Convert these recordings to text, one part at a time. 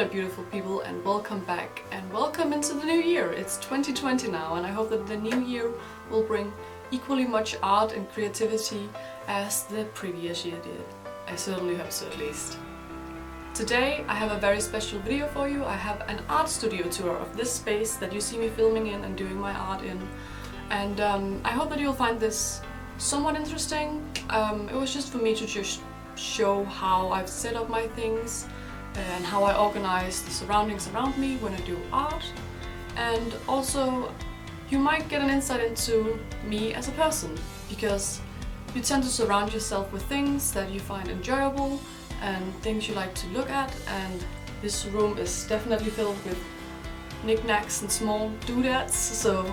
there, beautiful people, and welcome back and welcome into the new year. It's 2020 now, and I hope that the new year will bring equally much art and creativity as the previous year did. I certainly hope so, at least. Today I have a very special video for you. I have an art studio tour of this space that you see me filming in and doing my art in, and I hope that you'll find this somewhat interesting. It was just for me to just show how I've set up my things and how I organize the surroundings around me when I do art, and also you might get an insight into me as a person, because you tend to surround yourself with things that you find enjoyable and things you like to look at, and this room is definitely filled with knickknacks and small doodads, so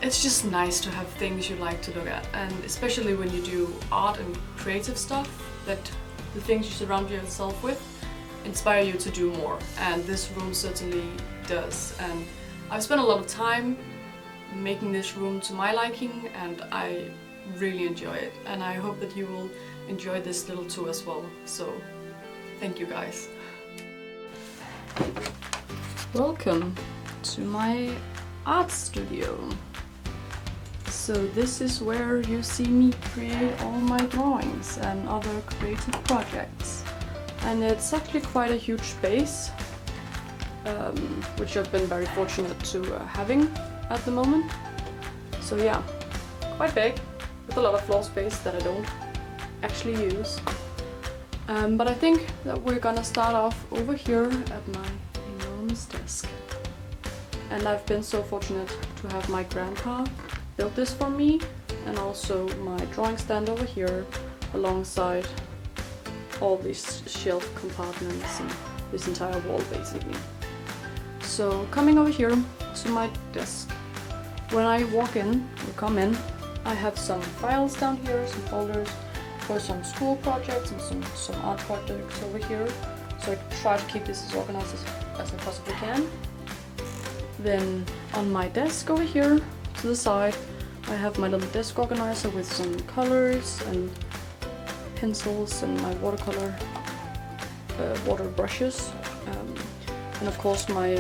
it's just nice to have things you like to look at, and especially when you do art and creative stuff, that the things you surround yourself with inspire you to do more, and this room certainly does. And I've spent a lot of time making this room to my liking, and I really enjoy it, and I hope that you will enjoy this little tour as well. So thank you guys. Welcome to my art studio. So this is where you see me create all my drawings and other creative projects. And it's actually quite a huge space, which I've been very fortunate to having at the moment. So yeah, quite big, with a lot of floor space that I don't actually use. But I think that we're gonna start off over here at my enormous desk. And I've been so fortunate to have my grandpa built this for me, and also my drawing stand over here alongside all these shelf compartments and this entire wall basically. So coming over here to my desk, when I walk in or come in, I have some files down here, some folders for some school projects and some art projects over here. So I try to keep this as organized as I possibly can. Then on my desk over here to the side, I have my little desk organizer with some colors and pencils and my watercolor water brushes, and of course my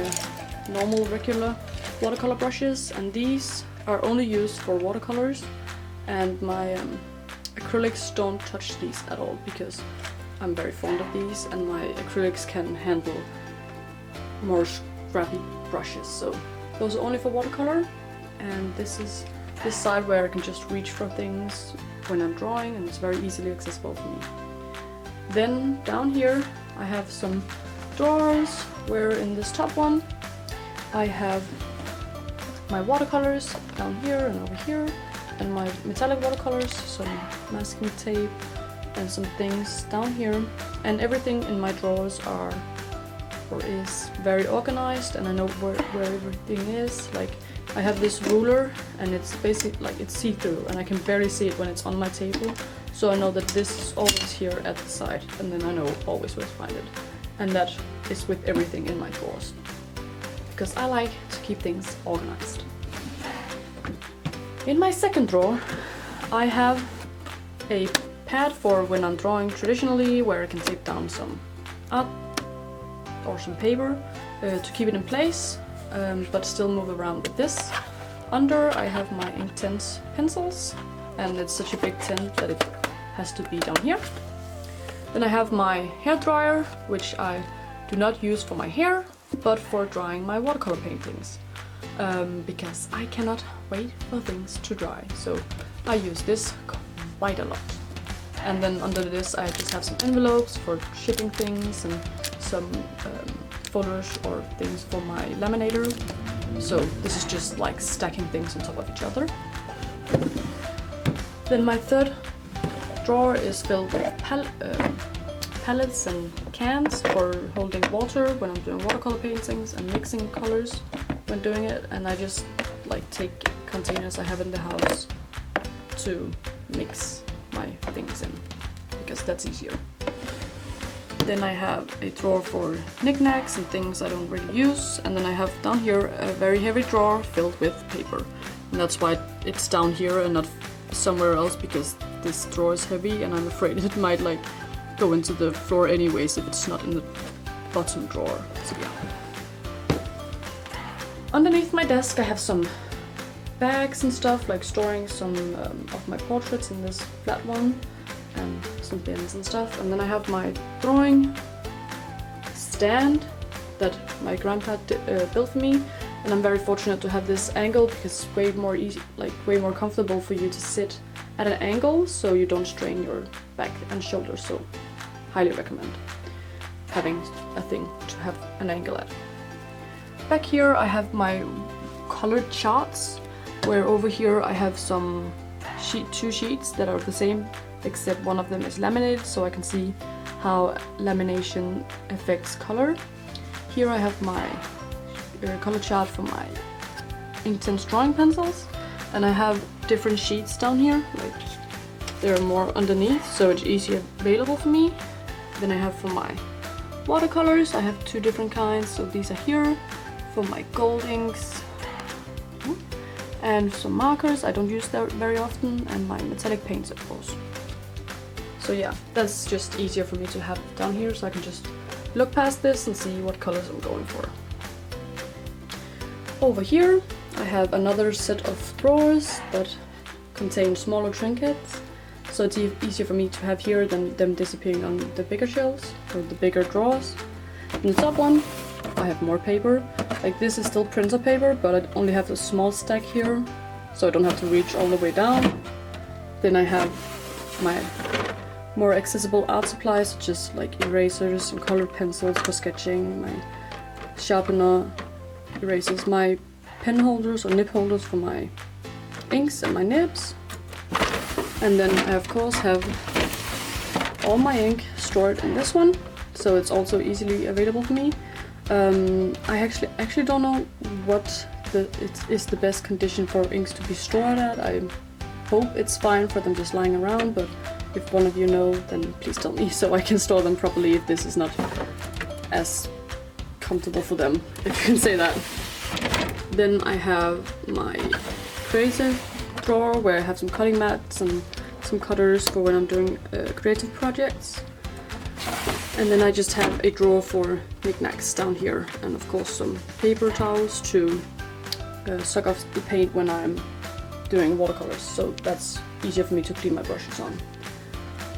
normal regular watercolor brushes, and these are only used for watercolors, and my acrylics don't touch these at all because I'm very fond of these, and my acrylics can handle more scrappy brushes, so those are only for watercolor. And this is this side where I can just reach for things when I'm drawing, and it's very easily accessible for me. Then down here I have some drawers, where in this top one I have my watercolors down here and over here, and my metallic watercolors, some masking tape and some things down here, and everything in my drawers is very organized, and I know where everything is. Like, I have this ruler, and it's basically like it's see-through, and I can barely see it when it's on my table, so I know that this is always here at the side, and then I know always where to find it. And that is with everything in my drawers, because I like to keep things organized. In my second drawer I have a pad for when I'm drawing traditionally, where I can tape down some art or some paper to keep it in place, but still move around with this. Under I have my Inktense pencils, and it's such a big tent that it has to be down here. Then I have my hair dryer, which I do not use for my hair, but for drying my watercolor paintings, because I cannot wait for things to dry, so I use this quite a lot. And then under this I just have some envelopes for shipping things, and some folders or things for my laminator. So this is just like stacking things on top of each other. Then my third drawer is filled with palettes and cans for holding water when I'm doing watercolor paintings, and mixing colors when doing it, and I just like take containers I have in the house to mix my things in, because that's easier. Then I have a drawer for knickknacks and things I don't really use, and then I have down here a very heavy drawer filled with paper, and that's why it's down here and not somewhere else, because this drawer is heavy and I'm afraid it might like go into the floor anyways if it's not in the bottom drawer. So yeah. Underneath my desk I have some bags and stuff, like storing some of my portraits in this flat one, and some bins and stuff. And then I have my drawing stand that my grandpa built for me, and I'm very fortunate to have this angle because it's way more easy, like way more comfortable for you to sit at an angle so you don't strain your back and shoulders. So highly recommend having a thing to have an angle at. Back here I have my colored charts, where over here I have some two sheets that are the same, except one of them is laminated, so I can see how lamination affects color. Here I have my color chart for my Inktense drawing pencils, and I have different sheets down here, like there are more underneath, so it's easier available for me. Then I have for my watercolors, I have two different kinds, so these are here. For my gold inks, and some markers, I don't use that very often, and my metallic paints of course. So yeah, that's just easier for me to have down here, so I can just look past this and see what colors I'm going for. Over here I have another set of drawers that contain smaller trinkets, so it's easier for me to have here than them disappearing on the bigger shelves or the bigger drawers. In the top one I have more paper. Like this is still printer paper, but I only have a small stack here, so I don't have to reach all the way down. Then I have my more accessible art supplies, such as like erasers and colored pencils for sketching, my sharpener, erasers, my pen holders or nib holders for my inks and my nibs. And then I of course have all my ink stored in this one, so it's also easily available for me. I actually don't know what is the best condition for inks to be stored at. I hope it's fine for them just lying around, but if one of you know, then please tell me so I can store them properly if this is not as comfortable for them, if you can say that. Then I have my creative drawer where I have some cutting mats and some cutters for when I'm doing creative projects. And then I just have a drawer for knickknacks down here, and of course some paper towels to suck off the paint when I'm doing watercolors, so that's easier for me to clean my brushes on.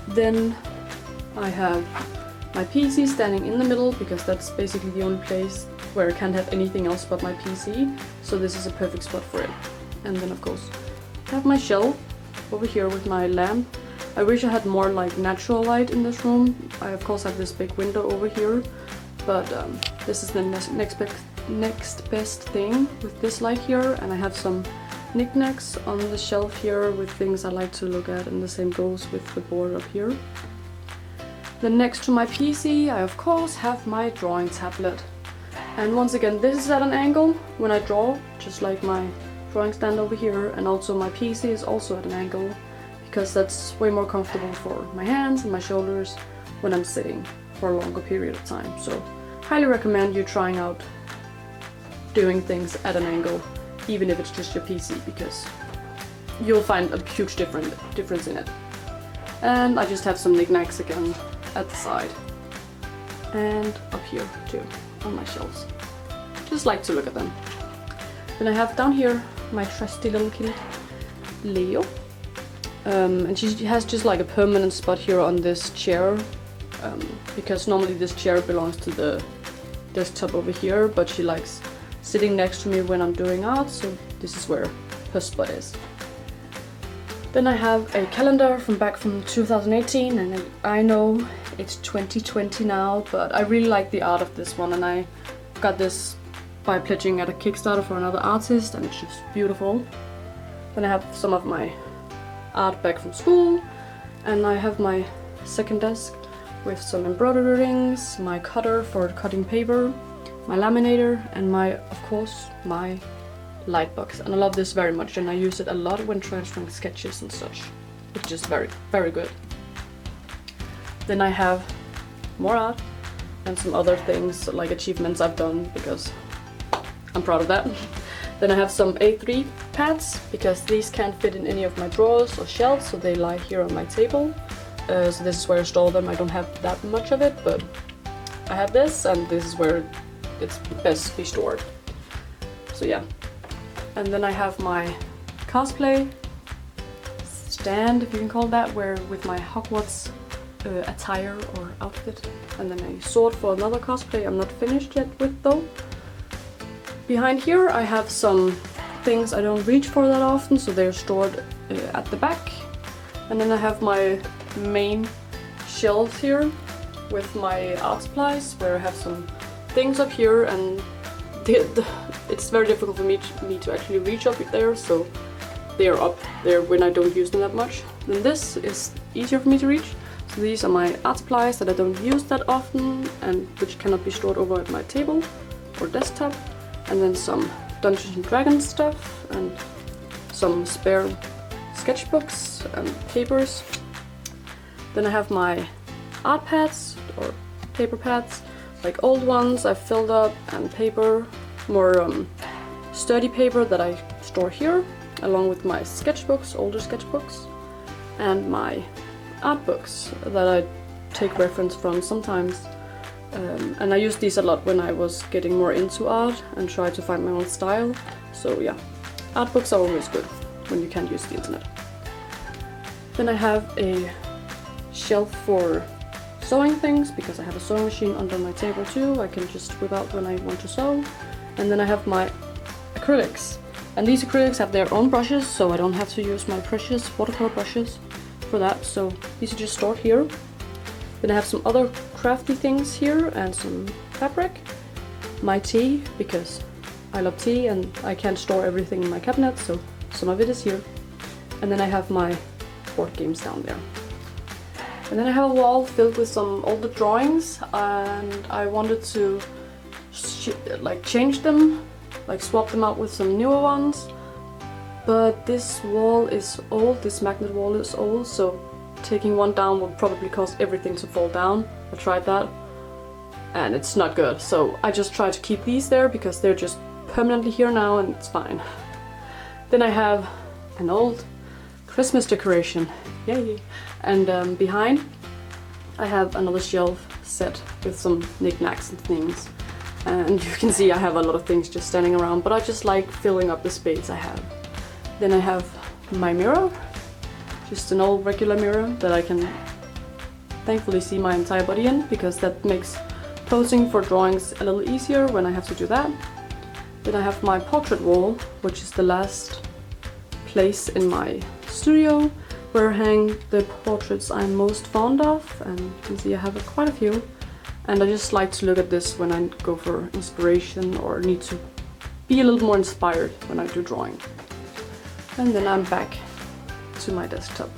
Then I have my PC standing in the middle because that's basically the only place where I can't have anything else but my PC, so this is a perfect spot for it. And then of course I have my shelf over here with my lamp. I wish I had more like natural light in this room. I of course have this big window over here, but this is the next best thing with this light here, and I have some knickknacks on the shelf here with things I like to look at, and the same goes with the board up here. Then next to my PC I of course have my drawing tablet, and once again this is at an angle when I draw, just like my drawing stand over here, and also my PC is also at an angle because that's way more comfortable for my hands and my shoulders when I'm sitting for a longer period of time. So highly recommend you trying out doing things at an angle, even if it's just your PC, because you'll find a huge difference in it. And I just have some knickknacks again at the side and up here too on my shelves. Just like to look at them. Then I have down here my trusty little kitty Leo. And she has just like a permanent spot here on this chair, because normally this chair belongs to the desktop over here, but she likes sitting next to me when I'm doing art, so this is where her spot is. Then I have a calendar back from 2018, and I know it's 2020 now, but I really like the art of this one, and I got this by pledging at a Kickstarter for another artist, and it's just beautiful. Then I have some of my art back from school, and I have my second desk with some embroidery rings, my cutter for cutting paper, my laminator, and of course my light box. And I love this very much, and I use it a lot when transferring sketches and such. It's just very, very good. Then I have more art and some other things like achievements I've done because I'm proud of that. Then I have some A3 pads because these can't fit in any of my drawers or shelves, so they lie here on my table. So this is where I store them. I don't have that much of it, but I have this, and this is where it's best to be stored. So yeah. And then I have my cosplay stand, if you can call it that, where with my Hogwarts attire or outfit. And then a sword for another cosplay I'm not finished yet with though. Behind here I have some things I don't reach for that often, so they're stored at the back. And then I have my main shelves here with my art supplies, where I have some things up here, and it's very difficult for me to actually reach up there, so they're up there when I don't use them that much. Then this is easier for me to reach. So these are my art supplies that I don't use that often and which cannot be stored over at my table or desktop. And then some Dungeons and Dragons stuff and some spare sketchbooks and papers. Then I have my art pads or paper pads, like old ones I've filled up, and paper, more sturdy paper that I store here, along with my sketchbooks, older sketchbooks, and my art books that I take reference from sometimes. And I used these a lot when I was getting more into art and tried to find my own style. So yeah, art books are always good when you can't use the internet. Then I have a shelf for sewing things, because I have a sewing machine under my table too. I can just whip out when I want to sew. And then I have my acrylics. And these acrylics have their own brushes, so I don't have to use my precious watercolor brushes for that. So these are just stored here. Then I have some other crafty things here and some fabric. My tea, because I love tea and I can't store everything in my cabinet, so some of it is here. And then I have my board games down there. And then I have a wall filled with some older drawings, and I wanted to change them, like swap them out with some newer ones. But this wall is old, this magnet wall is old, so taking one down will probably cause everything to fall down. I tried that and it's not good, so I just try to keep these there because they're just permanently here now and it's fine. Then I have an old Christmas decoration, yay! And behind I have another shelf set with some knickknacks and things. And you can see I have a lot of things just standing around, but I just like filling up the space I have. Then I have my mirror, just an old regular mirror that I can thankfully see my entire body in, because that makes posing for drawings a little easier when I have to do that. Then I have my portrait wall, which is the last place in my studio where I hang the portraits I'm most fond of, and you can see I have quite a few. And I just like to look at this when I go for inspiration or need to be a little more inspired when I do drawing. And then I'm back to my desktop.